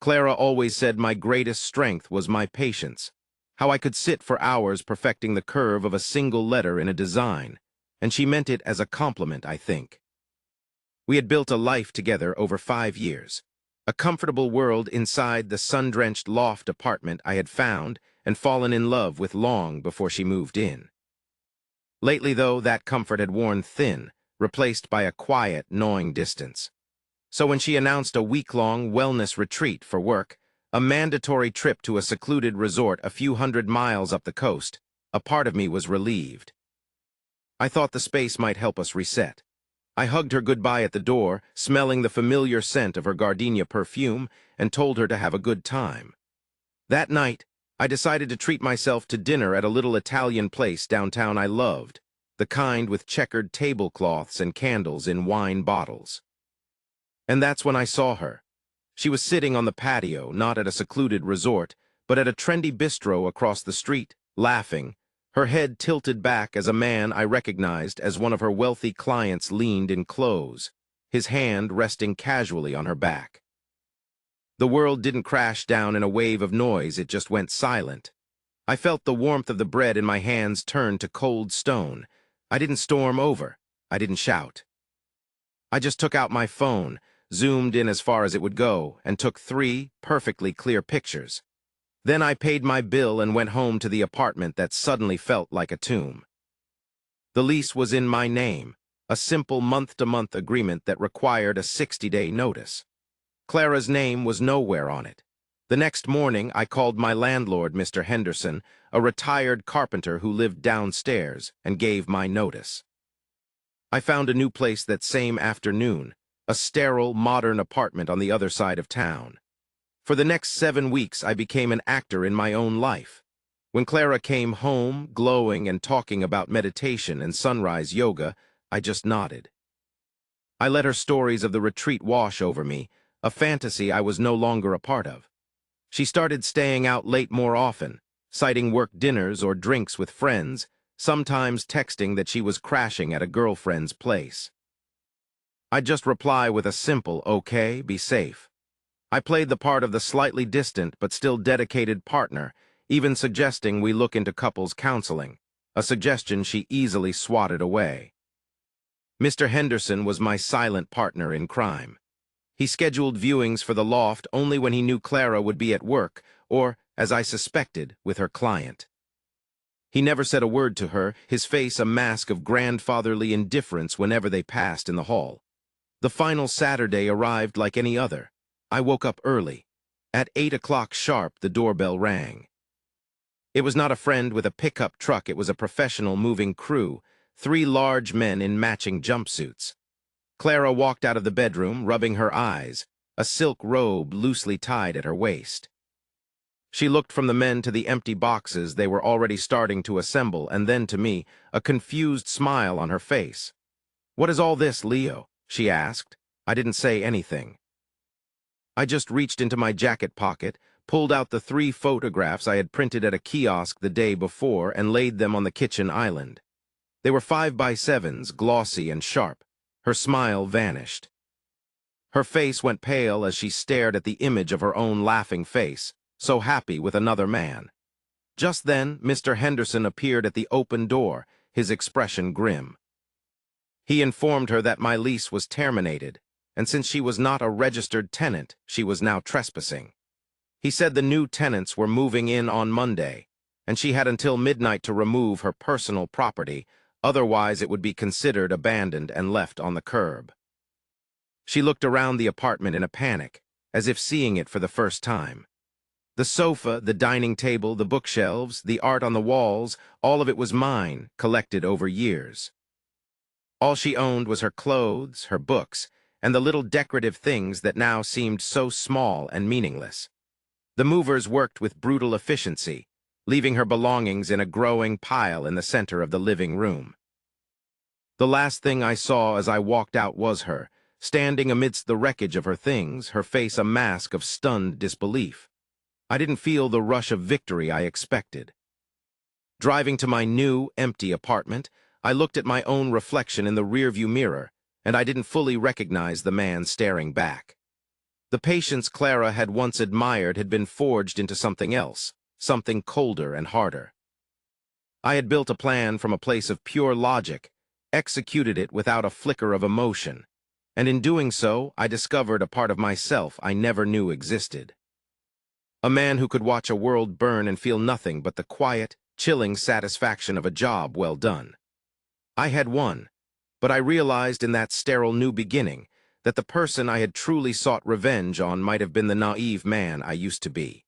Clara always said my greatest strength was my patience, how I could sit for hours perfecting the curve of a single letter in a design, and she meant it as a compliment, I think. We had built a life together over 5 years, a comfortable world inside the sun-drenched loft apartment I had found and fallen in love with long before she moved in. Lately, though, that comfort had worn thin, replaced by a quiet, gnawing distance. So when she announced a week-long wellness retreat for work, a mandatory trip to a secluded resort a few hundred miles up the coast, a part of me was relieved. I thought the space might help us reset. I hugged her goodbye at the door, smelling the familiar scent of her gardenia perfume, and told her to have a good time. That night, I decided to treat myself to dinner at a little Italian place downtown I loved, the kind with checkered tablecloths and candles in wine bottles. And that's when I saw her. She was sitting on the patio, not at a secluded resort, but at a trendy bistro across the street, laughing, her head tilted back as a man I recognized as one of her wealthy clients leaned in close, his hand resting casually on her back. The world didn't crash down in a wave of noise, it just went silent. I felt the warmth of the bread in my hands turn to cold stone. I didn't storm over. I didn't shout. I just took out my phone, zoomed in as far as it would go, and took 3 perfectly clear pictures. Then I paid my bill and went home to the apartment that suddenly felt like a tomb. The lease was in my name, a simple month-to-month agreement that required a 60-day notice. Clara's name was nowhere on it. The next morning, I called my landlord, Mr. Henderson, a retired carpenter who lived downstairs, and gave my notice. I found a new place that same afternoon, a sterile, modern apartment on the other side of town. For the next 7 weeks, I became an actor in my own life. When Clara came home, glowing and talking about meditation and sunrise yoga, I just nodded. I let her stories of the retreat wash over me, a fantasy I was no longer a part of. She started staying out late more often, citing work dinners or drinks with friends, sometimes texting that she was crashing at a girlfriend's place. I'd just reply with a simple, "Okay, be safe." I played the part of the slightly distant but still dedicated partner, even suggesting we look into couples counseling, a suggestion she easily swatted away. Mr. Henderson was my silent partner in crime. He scheduled viewings for the loft only when he knew Clara would be at work, or, as I suspected, with her client. He never said a word to her, his face a mask of grandfatherly indifference whenever they passed in the hall. The final Saturday arrived like any other. I woke up early. At 8 o'clock sharp, the doorbell rang. It was not a friend with a pickup truck, it was a professional moving crew, 3 large men in matching jumpsuits. Clara walked out of the bedroom, rubbing her eyes, a silk robe loosely tied at her waist. She looked from the men to the empty boxes they were already starting to assemble, and then to me, a confused smile on her face. "What is all this, Leo?" she asked. I didn't say anything. I just reached into my jacket pocket, pulled out the 3 photographs I had printed at a kiosk the day before, and laid them on the kitchen island. They were 5x7s, glossy and sharp. Her smile vanished. Her face went pale as she stared at the image of her own laughing face, so happy with another man. Just then, Mr. Henderson appeared at the open door, his expression grim. He informed her that my lease was terminated, and since she was not a registered tenant, she was now trespassing. He said the new tenants were moving in on Monday, and she had until midnight to remove her personal property, otherwise it would be considered abandoned and left on the curb. She looked around the apartment in a panic, as if seeing it for the first time. The sofa, the dining table, the bookshelves, the art on the walls, all of it was mine, collected over years. All she owned was her clothes, her books, and the little decorative things that now seemed so small and meaningless. The movers worked with brutal efficiency, leaving her belongings in a growing pile in the center of the living room. The last thing I saw as I walked out was her, standing amidst the wreckage of her things, her face a mask of stunned disbelief. I didn't feel the rush of victory I expected. Driving to my new, empty apartment, I looked at my own reflection in the rearview mirror, and I didn't fully recognize the man staring back. The patience Clara had once admired had been forged into something else, something colder and harder. I had built a plan from a place of pure logic, executed it without a flicker of emotion, and in doing so, I discovered a part of myself I never knew existed. A man who could watch a world burn and feel nothing but the quiet, chilling satisfaction of a job well done. I had won, but I realized in that sterile new beginning that the person I had truly sought revenge on might have been the naive man I used to be.